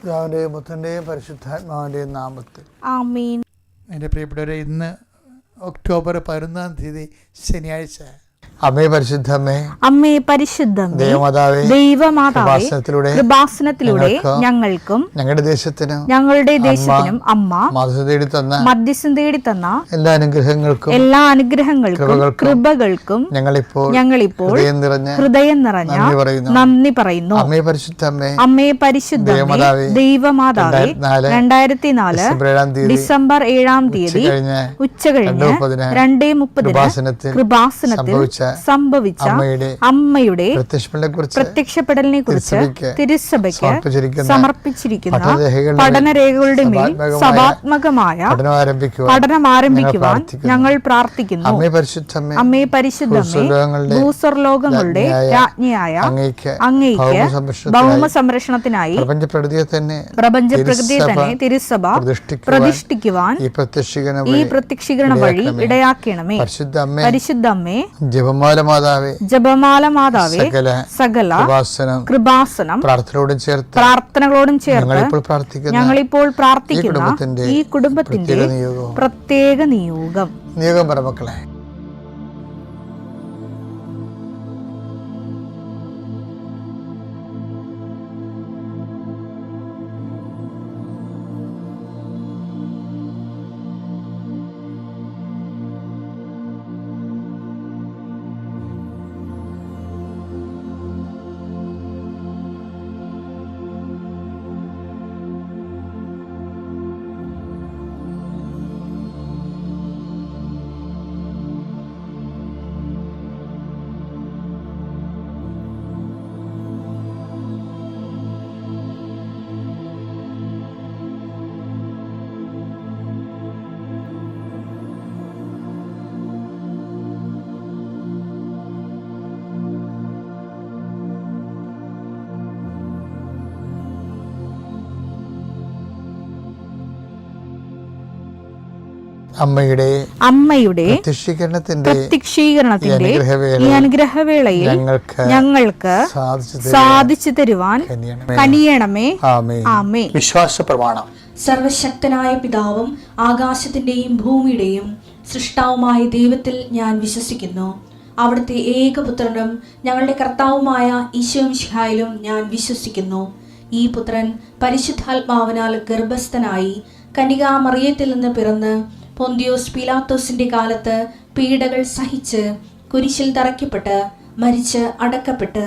പിതാവിൻ്റെയും പുത്രൻ്റെയും പരിശുദ്ധാത്മാവിൻ്റെയും നാമത്തിൽ ആമേൻ. എൻ്റെ പ്രിയപ്പെട്ടവരെ, ഇന്ന് ഒക്ടോബർ 11 ശനിയാഴ്ച. അമ്മേ പരിശുദ്ധമ്മേ, അമ്മേ പരിശുദ്ധമേ, ദൈവമാതാവേ, ദൈവമാതാവേ, കൃപാസനത്തിലൂടെ ഞങ്ങൾക്കും ഞങ്ങളുടെ ദേശത്തിനും അമ്മ മധ്യസ്ഥം തേടി തന്ന എല്ലാ അനുഗ്രഹങ്ങൾക്കും കൃപകൾക്കും ഞങ്ങളിപ്പോൾ ഹൃദയം നിറഞ്ഞ നന്ദി പറയുന്നു. അമ്മേ പരിശുദ്ധമ്മേ, അമ്മേ പരിശുദ്ധമേ, ദൈവമാതാവേ, 2004 ഡിസംബർ 7 ഉച്ചകഴിഞ്ഞ് 2:30 കൃപാസനത്തിൽ സംഭവിച്ച അമ്മയുടെ പ്രത്യക്ഷപ്പെടലിനെ കുറിച്ച് തിരുസഭയ്ക്ക് സമർപ്പിച്ചിരിക്കുന്ന പഠനരേഖകളുടെ മേൽ സഭാത്മകമായ പഠനം ആരംഭിക്കുവാൻ ഞങ്ങൾ പ്രാർത്ഥിക്കുന്നു. അമ്മേ പരിശുദ്ധമേ, ഭൂസ്വർലോകങ്ങളുടെ രാജ്ഞിയായ അങ്ങയ്ക്ക് ഭൗമ സംരക്ഷണത്തിനായി പ്രപഞ്ചപ്രകൃതിയെ തന്നെ തിരുസഭ പ്രതിഷ്ഠിക്കുവാൻ ഈ പ്രത്യക്ഷീകരണ വഴി ഇടയാക്കണമേ. പരിശുദ്ധമ്മേ, ജപമാല മാതാവേ, സകല കൃപാസനം പ്രാർത്ഥനകളോടും ചേർത്ത് ഞങ്ങളിപ്പോൾ പ്രാർത്ഥിക്കുന്ന ഈ കുടുംബത്തിന്റെ പ്രത്യേക നിയോഗം പറമക്കളെ. അമ്മയുടെ പ്രത്യക്ഷീകരണത്തിന്റെ ഈ അനുഗ്രഹവേളയിൽ ഞങ്ങൾക്ക് സാധിച്ചു തരുവാൻ കനിയണമേ. ആമേൻ. വിശ്വാസ പ്രമാണം. സർവശക്തനായ പിതാവും ആകാശത്തിന്റെയും ഭൂമിയുടെയും സൃഷ്ടാവുമായ ദൈവത്തിൽ ഞാൻ വിശ്വസിക്കുന്നു. അവിടുത്തെ ഏകപുത്രനും ഞങ്ങളുടെ കർത്താവുമായ ഈശോമിശിഹായിലും ഞാൻ വിശ്വസിക്കുന്നു. ഈ പുത്രൻ പരിശുദ്ധാത്മാവിനാൽ ഗർഭസ്ഥനായി കന്യകാമറിയത്തിൽ നിന്ന് പിറന്ന് പൊന്തിയോസ് പീലാത്തോസിന്റെ കാലത്ത് പീഡകൾ സഹിച്ച് കുരിശിൽ തറയ്ക്കപ്പെട്ട് മരിച്ച് അടക്കപ്പെട്ട്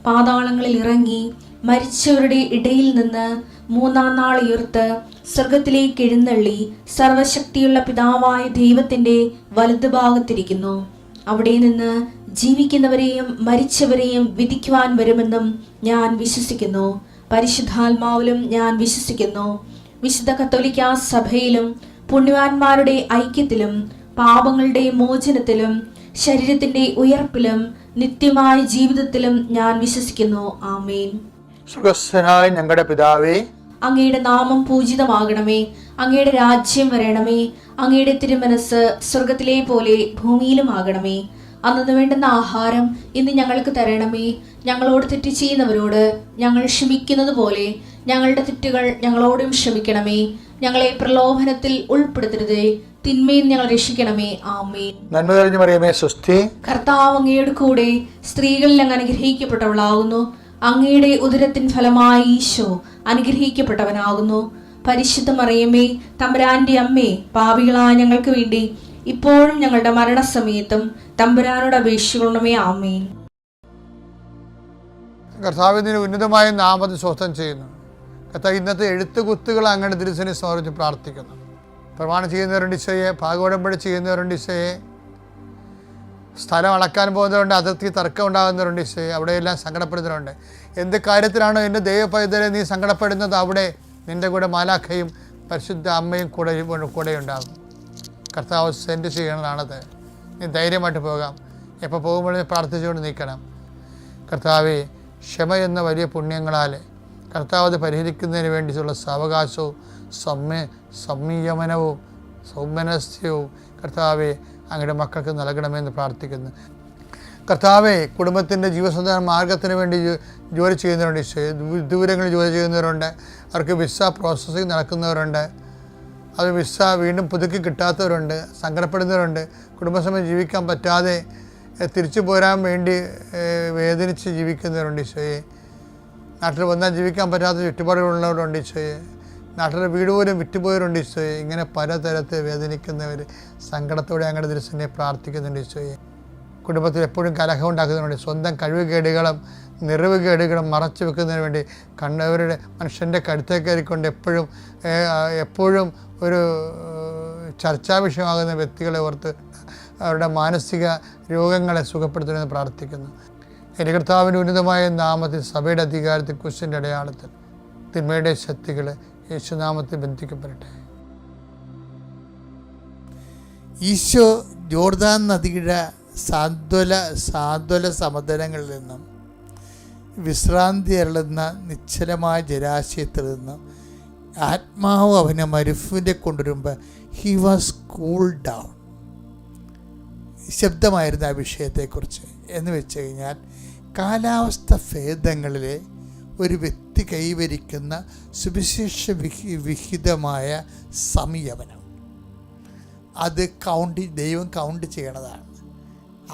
പാതാളങ്ങളിൽ ഇറങ്ങി മരിച്ചവരുടെ ഇടയിൽ നിന്ന് 3-ാം നാൾ ഉയർത്ത് സ്വർഗത്തിലേക്ക് എഴുന്നള്ളി സർവശക്തിയുള്ള പിതാവായ ദൈവത്തിന്റെ വലതുഭാഗത്തിരിക്കുന്നു. അവിടെ നിന്ന് ജീവിക്കുന്നവരെയും മരിച്ചവരെയും വിധിക്കുവാൻ വരുമെന്നും ഞാൻ വിശ്വസിക്കുന്നു. പരിശുദ്ധാത്മാവിലും ഞാൻ വിശ്വസിക്കുന്നു. വിശുദ്ധ കത്തോലിക്കാ സഭയിലും പുണ്യവാന്മാരുടെ ഐക്യത്തിലും പാപങ്ങളുടെ മോചനത്തിലും ശരീരത്തിന്റെ ഉയർപ്പിലും നിത്യമായ ജീവിതത്തിലും ഞാൻ വിശ്വസിക്കുന്നു. ആമേൻ. സ്വർഗ്ഗസ്ഥനായ ഞങ്ങളുടെ പിതാവേ, അങ്ങയുടെ നാമം പൂജിതമാകണമേ. അങ്ങയുടെ രാജ്യം വരണമേ. അങ്ങയുടെ തിരുമനസ് സ്വർഗത്തിലെ പോലെ ഭൂമിയിലും ആകണമേ. അന്നു വേണ്ടുന്ന ആഹാരം ഇന്ന് ഞങ്ങൾക്ക് തരണമേ. ഞങ്ങളോട് തെറ്റ് ചെയ്യുന്നവരോട് ഞങ്ങൾ ക്ഷമിക്കുന്നത് പോലെ ഞങ്ങളുടെ തെറ്റുകൾ ഞങ്ങളോടും ക്ഷമിക്കണമേ. ഞങ്ങളെ പ്രലോഭനത്തിൽ ഉൾപ്പെടുത്തരുതേ, തിന്മയിൽ ഞങ്ങൾ രക്ഷിക്കണമേ. ആമേൻ. നന്മ നിറഞ്ഞ മറിയമേ, സ്വസ്തി. കർത്താവ് അങ്ങയുടെ കൂടെ സ്ത്രീകളിൽ അങ്ങ് അനുഗ്രഹിക്കപ്പെട്ടവളാകുന്നു. അങ്ങയുടെ ഉദരത്തിൻ ഫലമായി ഈശോ അനുഗ്രഹിക്കപ്പെട്ടവനാകുന്നു. പരിശുദ്ധ മറിയമേ, തമ്പുരാന്റെ അമ്മേ, പാപികളായ ഞങ്ങൾക്ക് വേണ്ടി ഇപ്പോഴും ഞങ്ങളുടെ മരണസമയത്തും തമ്പുരാനോട് അപേക്ഷിക്കണമേ. ആമേൻ. കർത്താവിന്റെ ഉന്നതമായ നാമത്തിൽ സ്വസ്ഥം ചെയ്യുന്നു. കർത്താവ് ഇന്നത്തെ എഴുത്തുകുത്തുകൾ അങ്ങയുടെ തിരുസനെ സമർപ്പിച്ച് പ്രാർത്ഥിക്കുന്നു. പ്രമാണം ചെയ്യുന്നവരുണ്ട് ഈശോയെ, ഭാഗോടമ്പടി ചെയ്യുന്നവരുണ്ട് ഈശോയെ, സ്ഥലം അളക്കാൻ പോകുന്നവരുണ്ട്, അതിർത്തി തർക്കം ഉണ്ടാകുന്നവരുണ്ട് ഈശോയെ, അവിടെയെല്ലാം സങ്കടപ്പെടുന്നവരുണ്ട്. എന്ത് കാര്യത്തിലാണോ എൻ്റെ ദൈവപൈതലെ നീ സങ്കടപ്പെടുന്നത്, അവിടെ നിൻ്റെ കൂടെ മാലാഖയും പരിശുദ്ധ അമ്മയും കൂടെ ഉണ്ടാകും. കർത്താവ് സെൻഡ് ചെയ്യണതാണത്. നീ ധൈര്യമായിട്ട് പോകാം. എപ്പോൾ പോകുമ്പോഴും പ്രാർത്ഥിച്ചുകൊണ്ട് നിൽക്കണം. കർത്താവെ, ക്ഷമ എന്ന വലിയ പുണ്യങ്ങളാൽ കർത്താവ് അത് പരിഹരിക്കുന്നതിന് വേണ്ടിയിട്ടുള്ള സാവകാശവും സംയമനവും സൗമനസ്യവും കർത്താവെ അങ്ങയുടെ മക്കൾക്ക് നൽകണമെന്ന് പ്രാർത്ഥിക്കുന്നു. കർത്താവെ, കുടുംബത്തിൻ്റെ ജീവസന്ധാന മാർഗത്തിന് വേണ്ടി ജോലി ചെയ്യുന്നവരുണ്ട് ഈശോയെ. ദൂരങ്ങളിൽ ജോലി ചെയ്യുന്നവരുണ്ട്, അവർക്ക് വിസ പ്രോസസ്സിങ് നടക്കുന്നവരുണ്ട്, അത് വിസ വീണ്ടും പുതുക്കി കിട്ടാത്തവരുണ്ട്, സങ്കടപ്പെടുന്നവരുണ്ട്, കുടുംബസമയം ജീവിക്കാൻ പറ്റാതെ തിരിച്ചു പോരാൻ വേണ്ടി വേദനിച്ച് ജീവിക്കുന്നവരുണ്ട് ഈശോയെ. നാട്ടിൽ വന്നാൽ ജീവിക്കാൻ പറ്റാത്ത ചുറ്റുപാടുകളുള്ളവരുണ്ട് ഈശോയെ. നാട്ടിലെ വീട് പോലും വിറ്റുപോയവരുണ്ട് ഈശോയെ. ഇങ്ങനെ പലതരത്തിൽ വേദനിക്കുന്നവർ സങ്കടത്തോടെ അങ്ങയുടെ തിരുസന്നെ പ്രാർത്ഥിക്കുന്നുണ്ട് ഈശോയെ. കുടുംബത്തിൽ എപ്പോഴും കലഹം ഉണ്ടാക്കുന്നതിന് വേണ്ടി, സ്വന്തം കഴിവുകേടുകളും നിറവുകേടുകളും മറച്ചു വെക്കുന്നതിന് വേണ്ടി, കണ്ടവരുടെ മനുഷ്യൻ്റെ കരുത്തെ കയറിക്കൊണ്ട് എപ്പോഴും ഒരു ചർച്ചാ വിഷയമാകുന്ന വ്യക്തികളെ ഓർത്ത് അവരുടെ മാനസിക രോഗങ്ങളെ സുഖപ്പെടുത്തണമെന്ന് പ്രാർത്ഥിക്കുന്നു. എൻ്റെ കർത്താവിൻ്റെ ഉന്നതമായ നാമത്തിൽ, സഭയുടെ അധികാരത്തിൽ, കുരിശിൻ്റെ അടയാളത്തിൽ തിന്മയുടെ ശക്തികൾ യേശുനാമത്തിൽ ബന്ധിക്കപ്പെടട്ടെ. ഈശോ ജോർദാൻ നദിയുടെ സാന്ത്വല സമതലങ്ങളിൽ നിന്നും വിശ്രാന്തി അരുളുന്ന നിശ്ചലമായ ജലാശയത്തിൽ നിന്നും ആത്മാവ് അവനെ മരുഭൂമിയിൽ കൊണ്ടുവരുമ്പോൾ ഹി വാസ് കൂൾ ഡൗൺ. ശബ്ദമായിരുന്നു ആ വിഷയത്തെക്കുറിച്ച്. എന്ന് വെച്ച് കഴിഞ്ഞാൽ കാലാവസ്ഥ ഭേദങ്ങളിൽ ഒരു വ്യക്തി കൈവരിക്കുന്ന സുവിശേഷ വിഹിതമായ സംയമനം, അത് ദൈവം കൗണ്ട് ചെയ്യണതാണ്.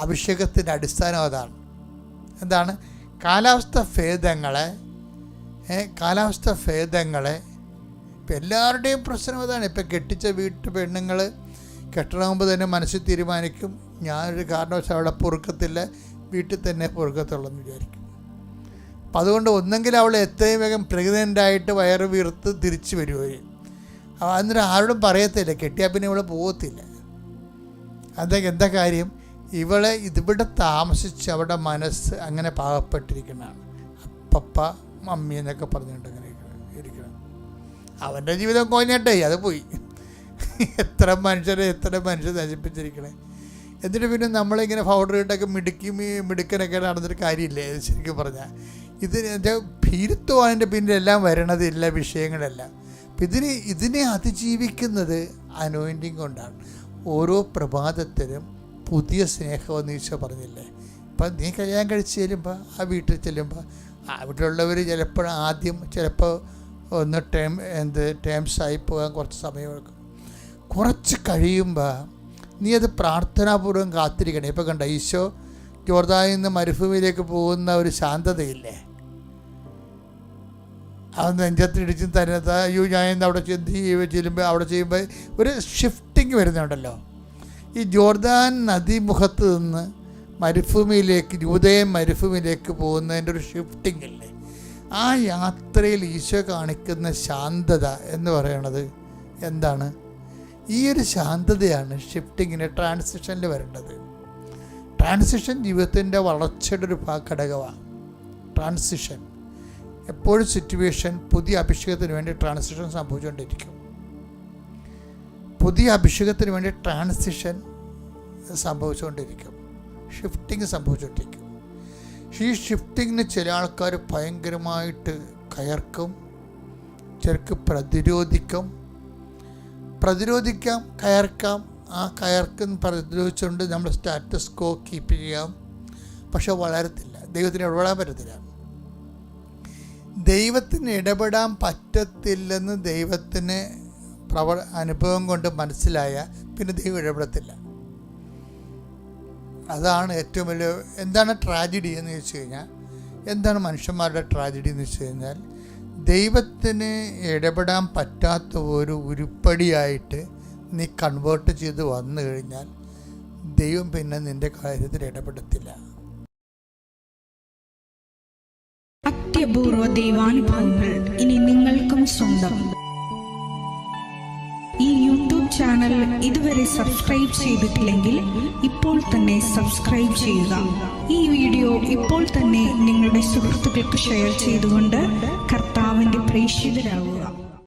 അഭിഷേകത്തിൻ്റെ അടിസ്ഥാനം അതാണ്. എന്താണ്? കാലാവസ്ഥ ഭേദങ്ങളെ ഇപ്പം എല്ലാവരുടെയും പ്രശ്നം അതാണ്. ഇപ്പം കെട്ടിച്ച പെണ്ണുങ്ങൾ കെട്ടണമെങ്കിൽ തന്നെ മനസ്സിൽ തീരുമാനിക്കും, ഞാനൊരു കാരണവശാൽ അവിടെ പൊറുക്കത്തില്ല, വീട്ടിൽ തന്നെ പൊറുക്കത്തുള്ളെന്ന് വിചാരിക്കും. അപ്പം അതുകൊണ്ട് ഒന്നെങ്കിൽ അവൾ എത്രയും വേഗം പ്രഗ്നൻ്റായിട്ട് വയറ് വീർത്ത് തിരിച്ചു വരുകയും, അന്നേരം ആരോടും പറയത്തില്ല, കെട്ടിയാൽ പിന്നെ ഇവൾ പോകത്തില്ല. എന്താ കാര്യം? ഇതിവിടെ താമസിച്ച് അവരുടെ മനസ്സ് അങ്ങനെ പാകപ്പെട്ടിരിക്കുന്നതാണ്. പപ്പ മമ്മി എന്നൊക്കെ പറഞ്ഞുകൊണ്ട് അങ്ങനെ ഇരിക്കണം. അവൻ്റെ ജീവിതം കോഞ്ഞട്ടെ, അത് പോയി. എത്ര മനുഷ്യരെ നശിപ്പിച്ചിരിക്കണേ. എന്നിട്ട് പിന്നെ നമ്മളിങ്ങനെ പൗഡർ ഇട്ടൊക്കെ മിടുക്കനൊക്കെ നടന്നിട്ട് കാര്യമില്ലേ ശരിക്കും പറഞ്ഞാൽ. ഇതിൻ്റെ ഭീരുത്വമാണ് അതിൻ്റെ പിന്നിലെല്ലാം വരണതില്ല വിഷയങ്ങളെല്ലാം. അപ്പം ഇതിനെ അതിജീവിക്കുന്നത് അനോയിൻറ്റിങ് കൊണ്ടാണ്. ഓരോ പ്രഭാതത്തിലും പുതിയ സ്നേഹമെന്ന് ഈശോ പറഞ്ഞില്ലേ. ഇപ്പം നീ കല്യാണം കഴിച്ച് ചെല്ലുമ്പോൾ, ആ വീട്ടിൽ ചെല്ലുമ്പോൾ, ആ വീട്ടിലുള്ളവർ ചിലപ്പോൾ ഒന്ന് ടേംസായി പോകാൻ കുറച്ച് സമയമെടുക്കും. കുറച്ച് കഴിയുമ്പോൾ നീ അത് പ്രാർത്ഥനാപൂർവ്വം കാത്തിരിക്കണം. ഇപ്പം കണ്ട, ഈശോ ജോർദാനിൽ നിന്ന് മരുഭൂമിയിലേക്ക് പോകുന്ന ഒരു ശാന്തതയില്ലേ, അത് നെഞ്ചത്തിടിച്ചും തരുന്നത്, അയ്യോ ഞാൻ അവിടെ ചെയ്യുമ്പോൾ ഒരു ഷിഫ്റ്റിങ് വരുന്നുണ്ടല്ലോ. ഈ ജോർദാൻ നദീമുഖത്ത് നിന്ന് യൂദയൻ മരുഭൂമിയിലേക്ക് പോകുന്നതിൻ്റെ ഒരു ഷിഫ്റ്റിംഗ് ഇല്ലേ, ആ യാത്രയിൽ ഈശോ കാണിക്കുന്ന ശാന്തത എന്ന് പറയണത് എന്താണ്? ഈ ഒരു ശാന്തതയാണ് ഷിഫ്റ്റിങ്ങിന്, ട്രാൻസിഷനിൽ വരേണ്ടത്. ട്രാൻസിഷൻ ജീവിതത്തിൻ്റെ വളർച്ചയുടെ ഒരു ഘടകമാണ്. ട്രാൻസിഷൻ എപ്പോഴും സിറ്റുവേഷൻ, പുതിയ അഭിഷേകത്തിന് വേണ്ടി ട്രാൻസിഷൻ സംഭവിച്ചുകൊണ്ടിരിക്കും. പുതിയ അഭിഷേകത്തിന് വേണ്ടി ട്രാൻസിഷൻ സംഭവിച്ചുകൊണ്ടിരിക്കും, ഷിഫ്റ്റിംഗ് സംഭവിച്ചുകൊണ്ടിരിക്കും. ഈ ഷിഫ്റ്റിങ്ങിന് ചില ആൾക്കാർ ഭയങ്കരമായിട്ട് കയർക്കും, ചിലർക്ക് പ്രതിരോധിക്കാം, കയർക്കാം. ആ പ്രതിരോധിച്ചുകൊണ്ട് നമ്മൾ സ്റ്റാറ്റസ് കോ കീപ്പ് ചെയ്യാം, പക്ഷെ വളരത്തില്ല. ദൈവത്തിന് ഇടപെടാൻ പറ്റത്തില്ല. ദൈവത്തിന് ഇടപെടാൻ പറ്റത്തില്ലെന്ന് ദൈവത്തിന് അനുഭവം കൊണ്ട് മനസ്സിലായ പിന്നെ ദൈവം ഇടപെടത്തില്ല. അതാണ് ഏറ്റവും വലിയ. എന്താണ് ട്രാജഡി എന്ന് ചോദിച്ചു കഴിഞ്ഞാൽ, എന്താണ് മനുഷ്യന്മാരുടെ ട്രാജഡി എന്ന് വെച്ച് കഴിഞ്ഞാൽ, ദൈവത്തിന് ഇടപെടാൻ പറ്റാത്ത ഒരു ഉരുപ്പടിയായിട്ട് നീ കൺവേർട്ട് ചെയ്ത് വന്നു കഴിഞ്ഞാൽ ദൈവം പിന്നെ നിൻ്റെ കാര്യത്തിൽ ഇടപെടത്തില്ല. അത്യപൂർവ ദൈവാനുഭവങ്ങൾ ഇനി നിങ്ങൾക്കും സ്വന്തം. ഈ യൂട്യൂബ് ചാനൽ ഇതുവരെ സബ്സ്ക്രൈബ് ചെയ്തിട്ടില്ലെങ്കിൽ ഇപ്പോൾ തന്നെ സബ്സ്ക്രൈബ് ചെയ്യുക. ഈ വീഡിയോ ഇപ്പോൾ തന്നെ നിങ്ങളുടെ സുഹൃത്തുക്കൾക്ക് ഷെയർ ചെയ്തുകൊണ്ട് കർത്താവിൻ്റെ പ്രേക്ഷിതരാകുക.